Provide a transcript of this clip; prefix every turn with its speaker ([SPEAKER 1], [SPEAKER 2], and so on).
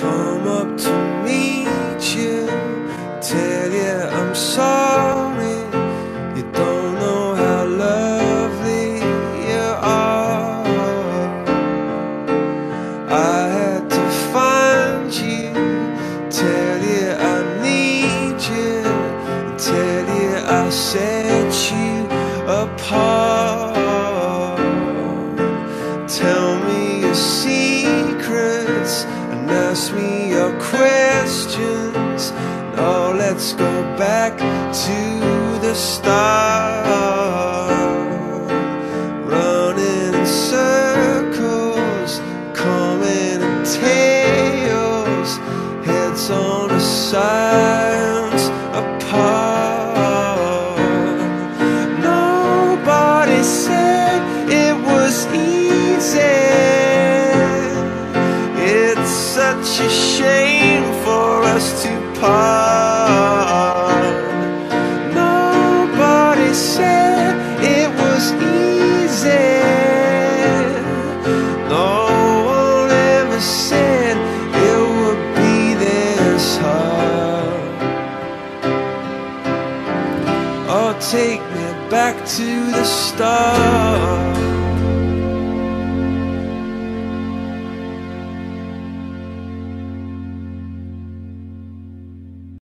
[SPEAKER 1] come up to meet you, tell you I'm sorry. You don't know how lovely you are. I had to find you, tell you I need you, tell you I set you apart. Tell me your secrets and ask me your questions. Now let's go back to the start. Running in circles, coming in tails, heads on the sides apart. Nobody said it was easy. It's such a shame for us to part. Nobody said it was easy. No one ever said it would be this hard. Oh, take me back to the start.